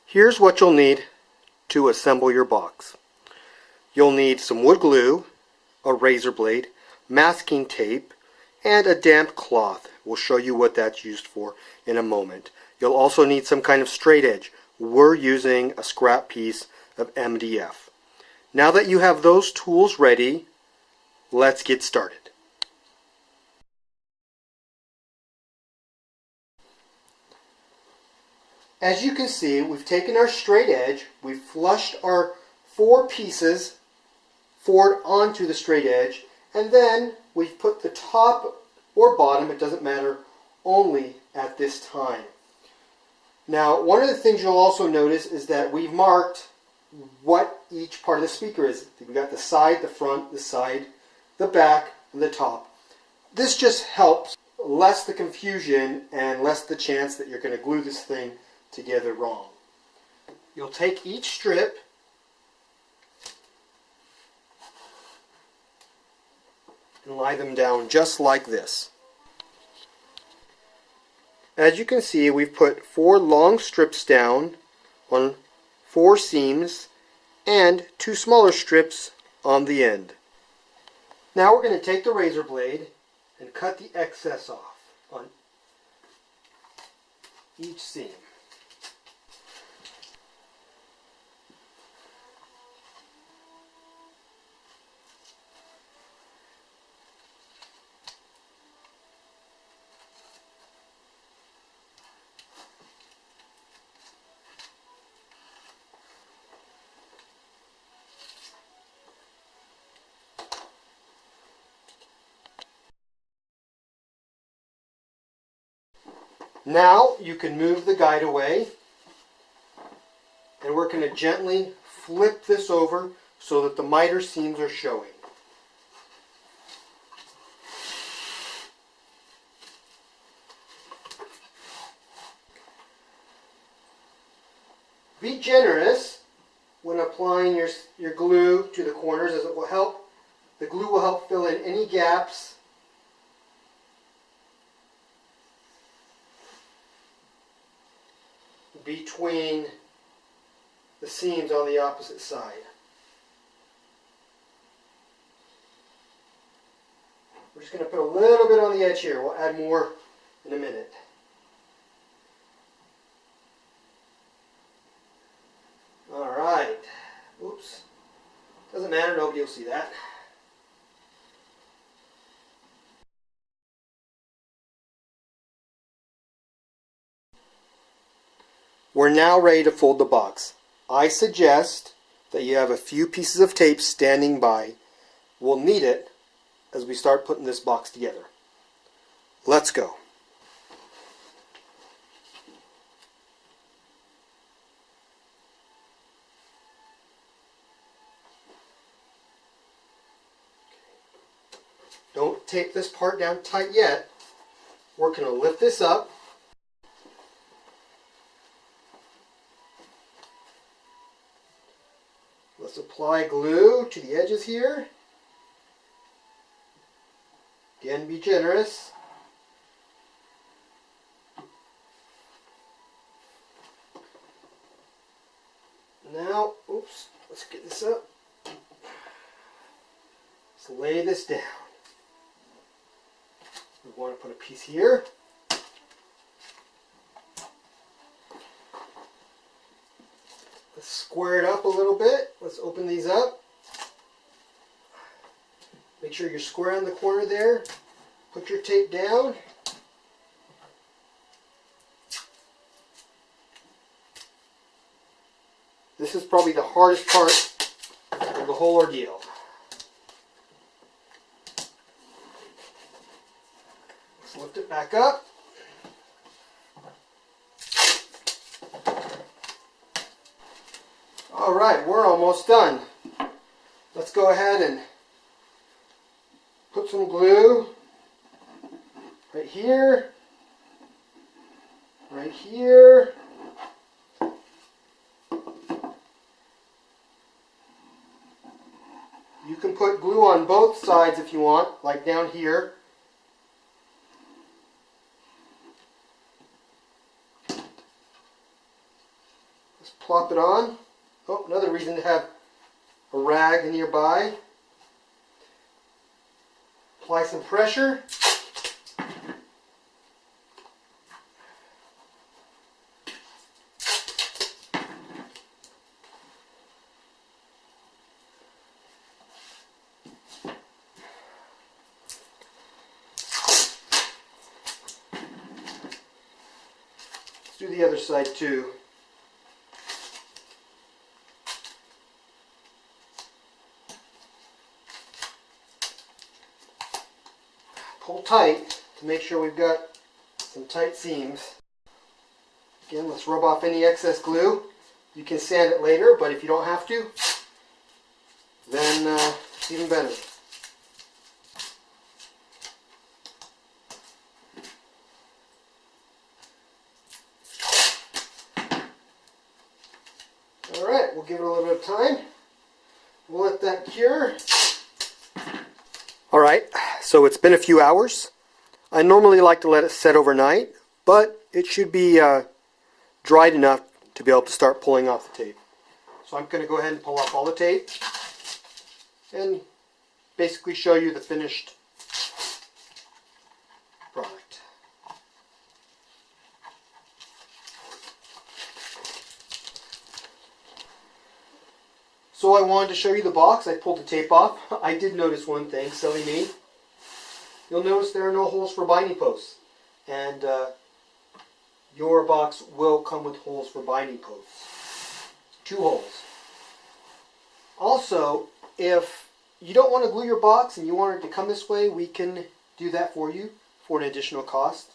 Here's what you'll need to assemble your box. You'll need some wood glue, a razor blade, masking tape, and a damp cloth. We'll show you what that's used for in a moment. You'll also need some kind of straight edge. We're using a scrap piece of MDF. Now that you have those tools ready, let's get started. As you can see, we've taken our straight edge, we've flushed our 4 pieces forward onto the straight edge, and then we've put the top or bottom, it doesn't matter, only at this time. Now, one of the things you'll also notice is that we've marked what each part of the speaker is. We've got the side, the front, the side, the back, and the top. This just helps less the confusion and less the chance that you're going to glue this thing together wrong. You'll take each strip and lie them down just like this. As you can see, we've put 4 long strips down on 4 seams and 2 smaller strips on the end. Now we're going to take the razor blade and cut the excess off on each seam. Now you can move the guide away, and we're going to gently flip this over so that the miter seams are showing. Be generous when applying your glue to the corners, as it will help. The glue will help fill in any gaps between the seams on the opposite side. We're just going to put a little bit on the edge here. We'll add more in a minute. Alright. Oops. Doesn't matter, nobody will see that. We're now ready to fold the box. I suggest that you have a few pieces of tape standing by. We'll need it as we start putting this box together. Let's go. Don't tape this part down tight yet. We're going to lift this up. Let's apply glue to the edges here. Again, be generous. Now, oops, let's get this up. Let's lay this down. We want to put a piece here. Let's square it up a little bit. Let's open these up. Make sure you're square on the corner there. Put your tape down. This is probably the hardest part of the whole ordeal. Let's lift it back up. Alright, we're almost done. Let's go ahead and put some glue right here, right here. You can put glue on both sides if you want, like down here. Just plop it on. Oh, another reason to have a rag nearby. Apply some pressure. Let's do the other side too. Pull tight to make sure we've got some tight seams. Again, let's rub off any excess glue. You can sand it later, but if you don't have to, then it's even better. Alright, we'll give it a little bit of time. We'll let that cure. Alright, so it's been a few hours. I normally like to let it set overnight, but it should be dried enough to be able to start pulling off the tape. So I'm going to go ahead and pull off all the tape and basically show you the finished product. So I wanted to show you the box. I pulled the tape off. I did notice one thing, silly me. You'll notice there are no holes for binding posts. And your box will come with holes for binding posts. 2 holes. Also, if you don't want to glue your box and you want it to come this way, we can do that for you for an additional cost.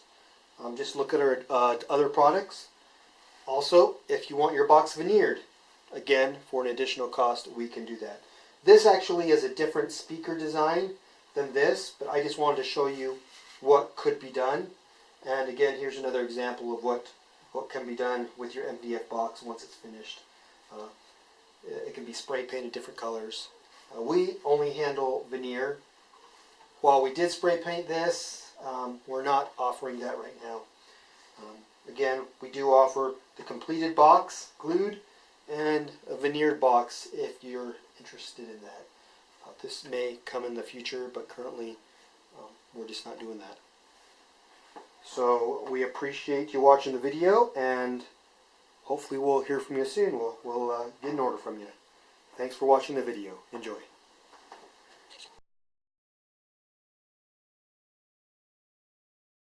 Just look at our other products. Also, if you want your box veneered, again, for an additional cost, we can do that. This actually is a different speaker design than this, but I just wanted to show you what could be done. And again, here's another example of what can be done with your MDF box once it's finished. It can be spray painted different colors. We only handle veneer. While we did spray paint this, we're not offering that right now. Again, we do offer the completed box, glued, and a veneered box if you're interested in that. This may come in the future, but currently we're just not doing that. So we appreciate you watching the video, and hopefully we'll hear from you soon. We'll get an order from you. Thanks for watching the video. Enjoy.